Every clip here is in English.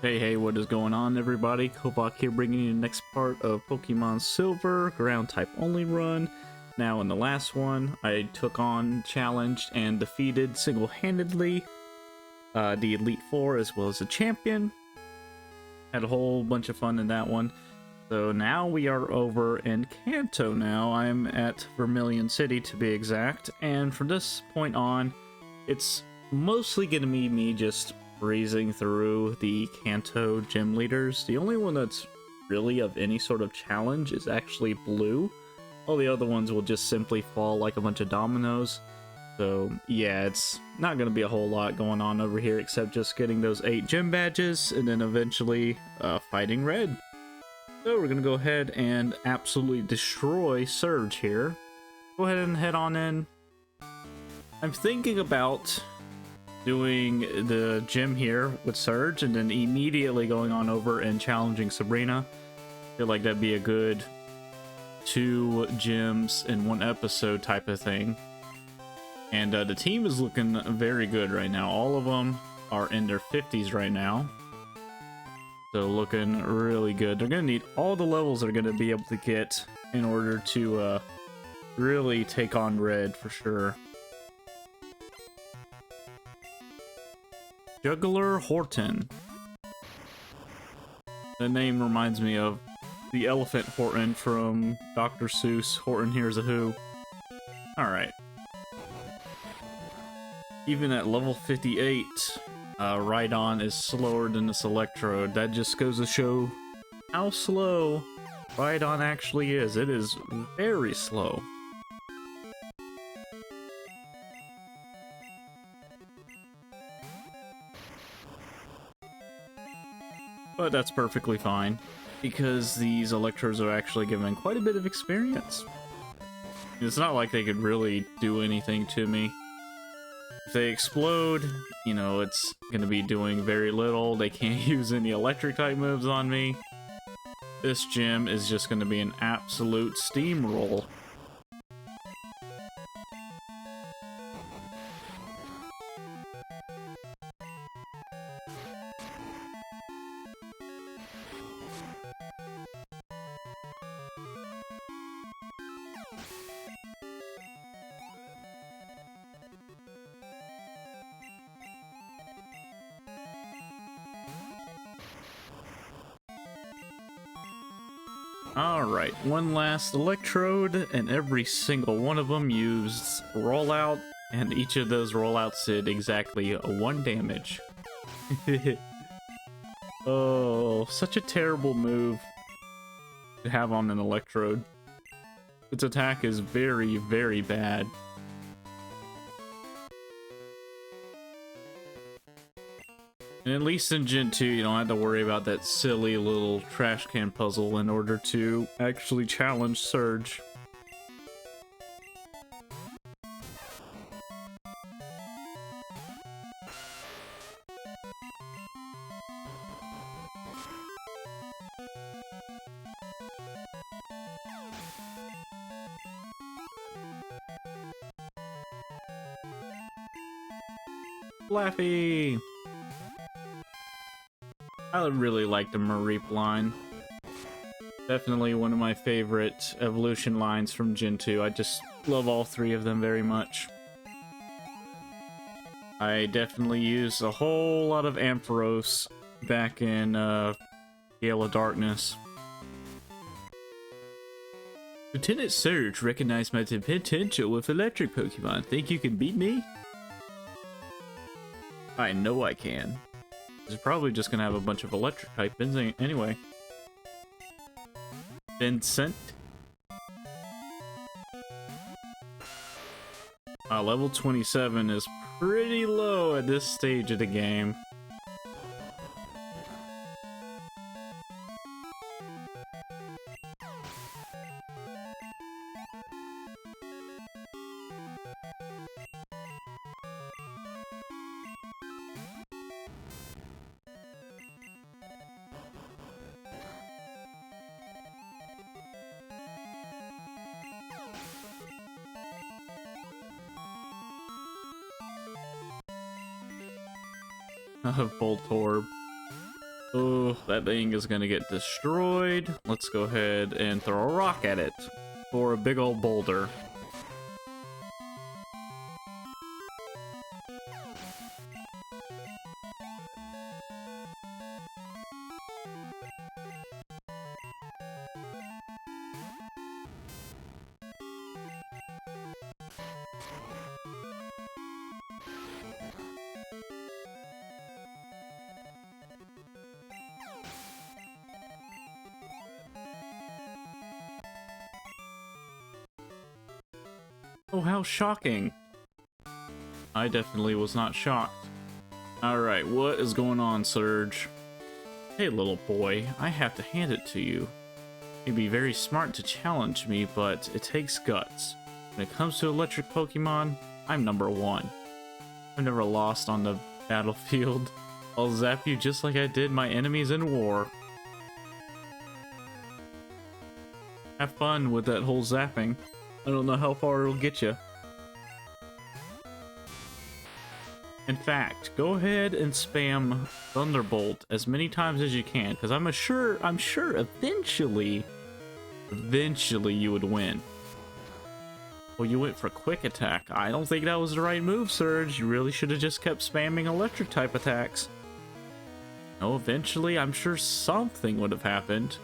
Hey, what is going on, everybody? Kobach here, bringing you the next part of Pokemon Silver, ground type only run. Now, in the last one, I took on, challenged, and defeated single-handedly the Elite Four as well as the champion. Had a whole bunch of fun in that one. So now we are over in Kanto now. I'm at Vermilion City to be exact, and from this point on, it's mostly gonna be me just breezing through the Kanto gym leaders. The only one that's really of any sort of challenge is actually Blue. All the other ones will just simply fall like a bunch of dominoes. So yeah, it's not going to be a whole lot going on over here except just getting those 8 gym badges and then eventually fighting Red. So we're going to go ahead and absolutely destroy Surge here. Go ahead and head on in. I'm thinking about doing the gym here with Surge and then immediately going on over and challenging Sabrina. I feel like that'd be a good 2 gyms in 1 episode type of thing. And the team is looking very good right now. All of them are in their 50s right now. So looking really good. They're going to need all the levels they're going to be able to get in order to really take on Red for sure. Juggler Horton. The name reminds me of the elephant Horton from Dr. Seuss. Horton Hears a Who. Alright. Even at level 58, Rhydon is slower than this Electrode. That just goes to show how slow Rhydon actually is. It is very slow. But that's perfectly fine, because these Electrodes are actually given quite a bit of experience. It's not like they could really do anything to me. If they explode, you know, it's going to be doing very little. They can't use any electric type moves on me. This gym is just going to be an absolute steamroll. Alright, one last Electrode, and every single one of them used Rollout, and each of those rollouts did exactly 1 damage. Oh, such a terrible move to have on an Electrode. Its attack is very, very bad. And at least in Gen 2, you don't have to worry about that silly little trash can puzzle in order to actually challenge Surge. Flaffy! I really like the Mareep line. Definitely one of my favorite evolution lines from Gen 2. I just love all 3 of them very much. I definitely used a whole lot of Ampharos back in Gale of Darkness. Lieutenant Surge recognized my potential with electric Pokemon. Think you can beat me? I know I can. It's probably just gonna have a bunch of electric type anyway. Vincent. Level 27 is pretty low at this stage of the game. Voltorb. Oh, that thing is gonna get destroyed. Let's go ahead and throw a rock at it for a big old boulder. Oh, how shocking. I definitely was not shocked. Alright, what is going on, Surge? Hey, little boy, I have to hand it to you. You'd be very smart to challenge me, but it takes guts. When it comes to electric Pokemon, I'm #1. I've never lost on the battlefield. I'll zap you just like I did my enemies in war. Have fun with that whole zapping. I don't know how far it'll get you. In fact, go ahead and spam Thunderbolt as many times as you can, because I'm sure eventually you would win. Well, you went for Quick Attack. I don't think that was the right move, Surge. You really should have just kept spamming electric type attacks. No, eventually I'm sure something would have happened.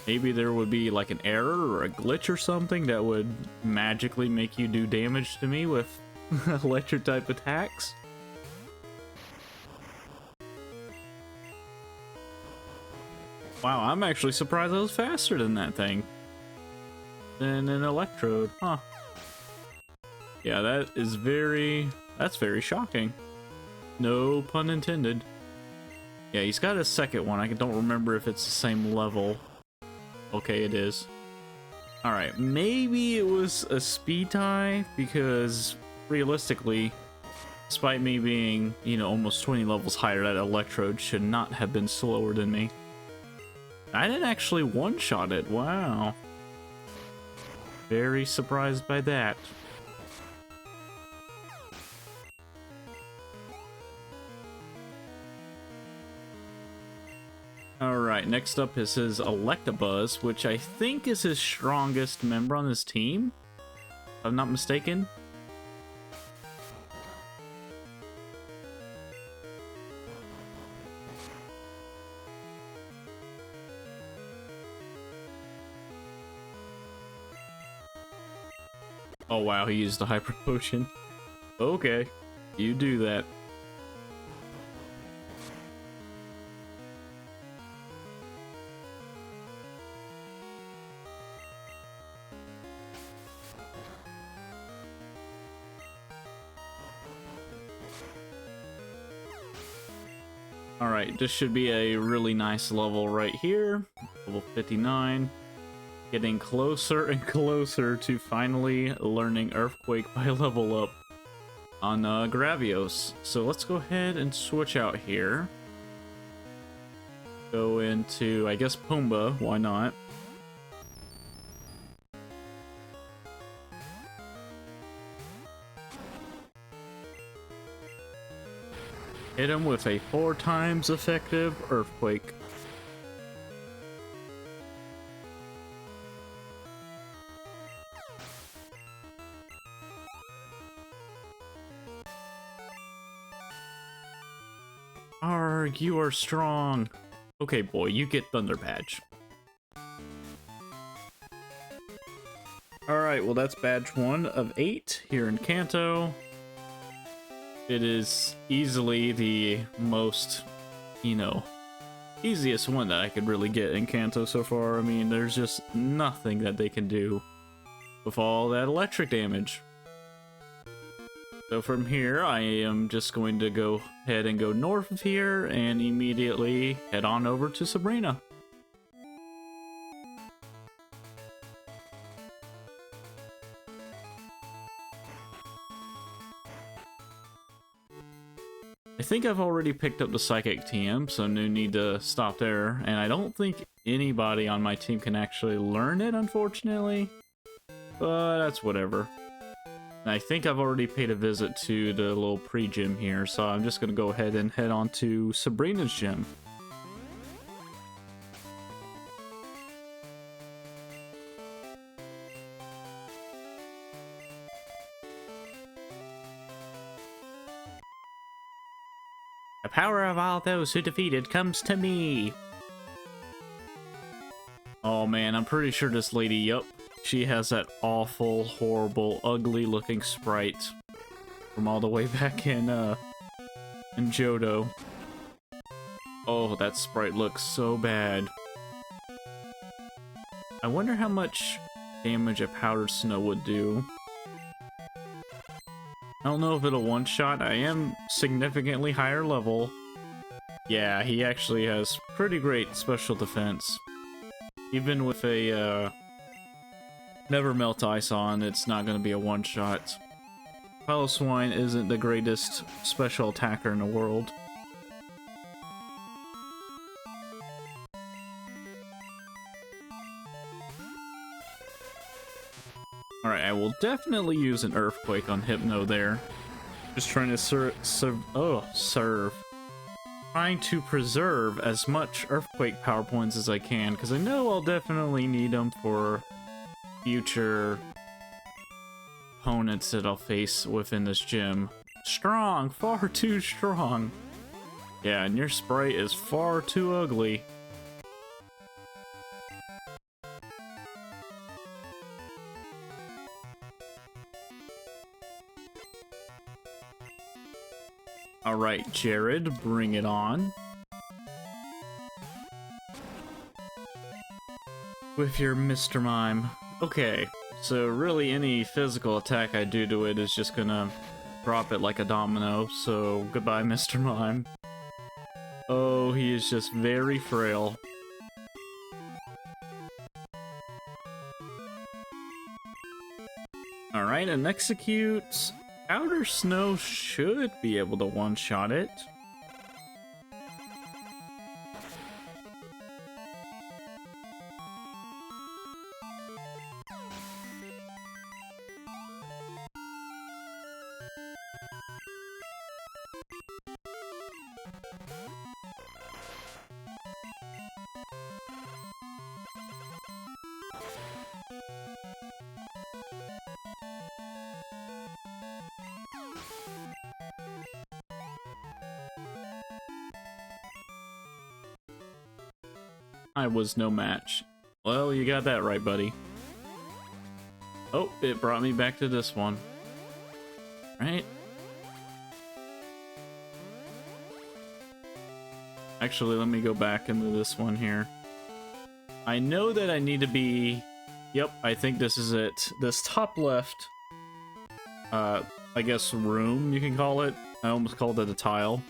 Maybe there would be like an error or a glitch or something that would magically make you do damage to me with electric type attacks. Wow, I'm actually surprised I was faster than that thing. Than an Electrode, huh? Yeah, that's very shocking. No pun intended. Yeah, he's got a second one. I don't remember if it's the same level. Okay, it is. Alright, maybe it was a speed tie, because realistically, despite me being, you know, almost 20 levels higher, that Electrode should not have been slower than me. I didn't actually one-shot it, wow. Very surprised by that. Alright, next up is his Electabuzz, which I think is his strongest member on his team, if I'm not mistaken. Oh wow, he used a Hyper Potion. Okay, you do that. Alright, this should be a really nice level right here. Level 59. Getting closer and closer to finally learning Earthquake by level up on Gravios. So let's go ahead and switch out here. Go into, I guess, Pumbaa. Why not? Hit him with a 4 times effective Earthquake. Arg, you are strong. Okay, boy, you get Thunder Badge. Alright, well that's badge 1 of 8 here in Kanto. It is easily the most, you know, easiest one that I could really get in Kanto so far. I mean, there's just nothing that they can do with all that electric damage. So from here, I am just going to go ahead and go north of here and immediately head on over to Sabrina. I think I've already picked up the Psychic TM, so no need to stop there. And I don't think anybody on my team can actually learn it, unfortunately. But that's whatever. And I think I've already paid a visit to the little pre-gym here, so I'm just going to go ahead and head on to Sabrina's gym. power of all those who defeated comes to me. Oh man, I'm pretty sure this lady, yup, she has that awful, horrible, ugly looking sprite from all the way back in Johto. Oh, that sprite looks so bad. I wonder how much damage a powdered snow would do. I don't know if it'll one-shot. I am significantly higher level. Yeah, he actually has pretty great special defense. Even with a Never Melt Ice on, it's not going to be a one-shot. Piloswine isn't the greatest special attacker in the world. Alright, I will definitely use an Earthquake on Hypno there. Just trying to serve. Trying to preserve as much Earthquake power points as I can, because I know I'll definitely need them for future opponents that I'll face within this gym. Strong! Far too strong! Yeah, and your sprite is far too ugly. Alright, Jared, bring it on. With your Mr. Mime. Okay, so really any physical attack I do to it is just gonna drop it like a domino, so goodbye, Mr. Mime. Oh, he is just very frail. Alright, and execute. Powder Snow should be able to one-shot it. I was no match. Well, you got that right, buddy. Oh, it brought me back to this one. Right? Actually, let me go back into this one here. I know that I need to be... Yep, I think this is it. This top left, I guess room, you can call it. I almost called it a tile.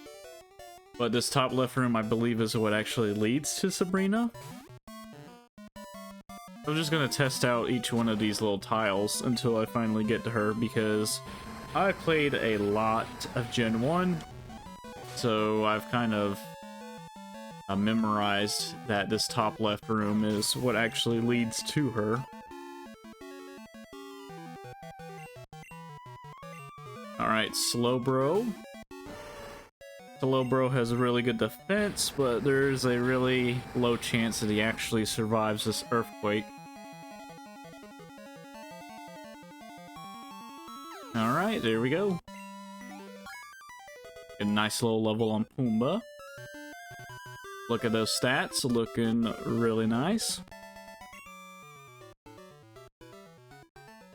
But this top left room, I believe, is what actually leads to Sabrina. I'm just gonna test out each one of these little tiles until I finally get to her, because I played a lot of Gen 1, so I've kind of memorized that this top left room is what actually leads to her. Alright, Slowbro. Slowbro has a really good defense, but there's a really low chance that he actually survives this Earthquake. Alright, there we go. A nice little level on Pumbaa. Look at those stats, looking really nice.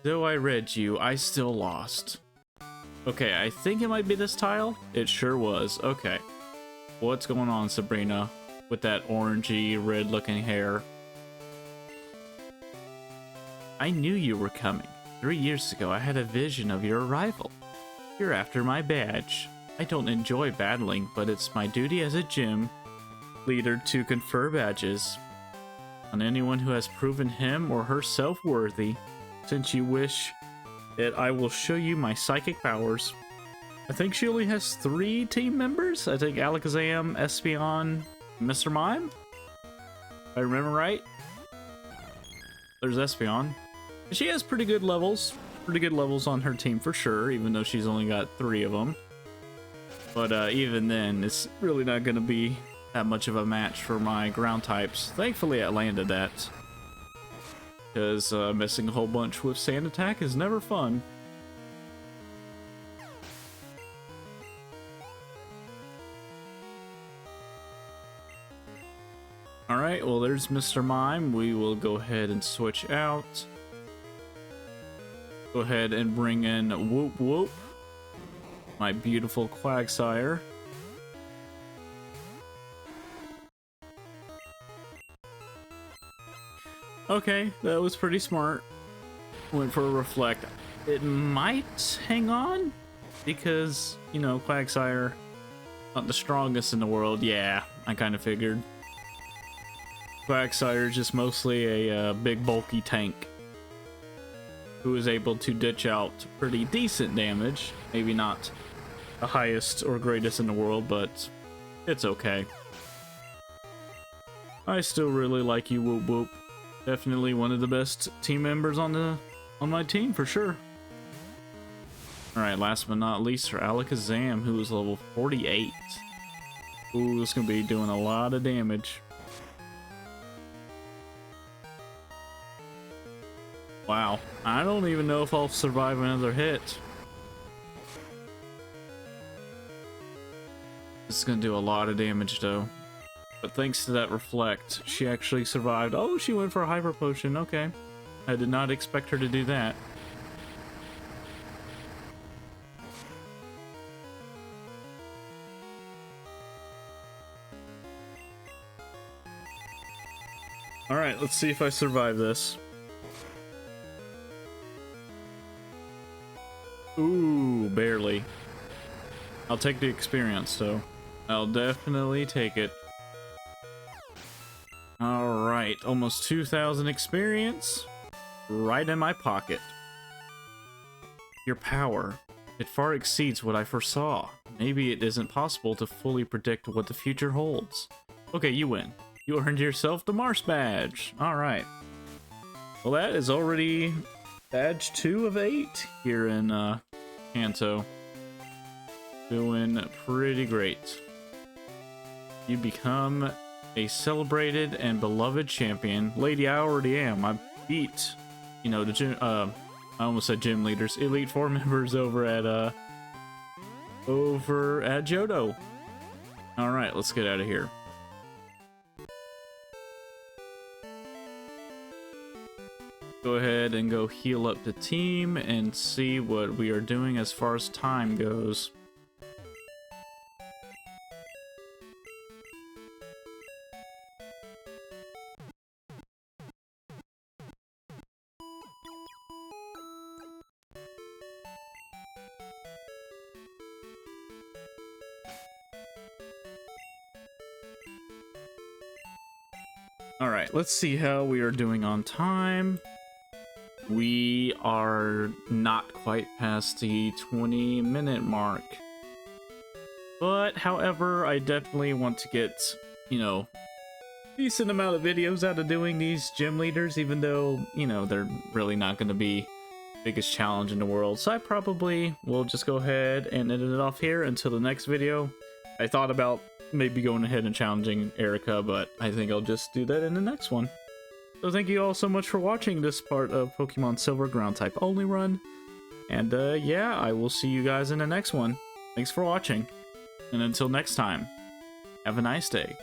Though I read you, I still lost. Okay, I think it might be this tile. It sure was. Okay. What's going on, Sabrina? With that orangey, red-looking hair. I knew you were coming. 3 years ago, I had a vision of your arrival. You're after my badge. I don't enjoy battling, but it's my duty as a gym leader to confer badges on anyone who has proven him or herself worthy. Since you wish it, I will show you my psychic powers. I think she only has 3 team members. I think Alakazam, Espeon, Mr. Mime. If I remember right. There's Espeon. She has pretty good levels. Pretty good levels on her team for sure, even though she's only got 3 of them. But even then, it's really not going to be that much of a match for my ground types. Thankfully, I landed that. Because missing a whole bunch with Sand Attack is never fun. Alright, well there's Mr. Mime. We will go ahead and switch out. Go ahead and bring in Whoop Whoop, my beautiful Quagsire. Okay, that was pretty smart. Went for a Reflect. It might hang on because, you know, Quagsire, not the strongest in the world. Yeah, I kind of figured. Quagsire is just mostly a big bulky tank who is able to ditch out pretty decent damage. Maybe not the highest or greatest in the world, but it's okay. I still really like you, Whoop Whoop. Definitely one of the best team members on my team for sure. Alright, last but not least for Alakazam, who is level 48. Ooh, this is gonna be doing a lot of damage. Wow, I don't even know if I'll survive another hit. This is gonna do a lot of damage though. But thanks to that Reflect, she actually survived. Oh, she went for a Hyper Potion. Okay. I did not expect her to do that. Alright, let's see if I survive this. Ooh, barely. I'll take the experience though. I'll definitely take it. Alright, almost 2,000 experience. Right in my pocket. Your power. It far exceeds what I foresaw. Maybe it isn't possible to fully predict what the future holds. Okay, you win. You earned yourself the Mars badge. Alright. Well, that is already badge 2 of 8 here in Kanto. Doing pretty great. You become a celebrated and beloved champion. Lady, I already am. I beat, you know, the gym, I almost said gym leaders, Elite Four members over at Johto. Alright, let's get out of here. Go ahead and go heal up the team and see what we are doing as far as time goes. Alright, let's see how we are doing on time. We are not quite past the 20-minute mark. But, however, I definitely want to get, you know, decent amount of videos out of doing these gym leaders, even though, you know, they're really not going to be the biggest challenge in the world. So I probably will just go ahead and end it off here until the next video. I thought about maybe going ahead and challenging Erica, but I think I'll just do that in the next one. So thank you all so much for watching this part of Pokemon Silver Ground Type Only Run. And yeah, I will see you guys in the next one. Thanks for watching. And until next time, have a nice day.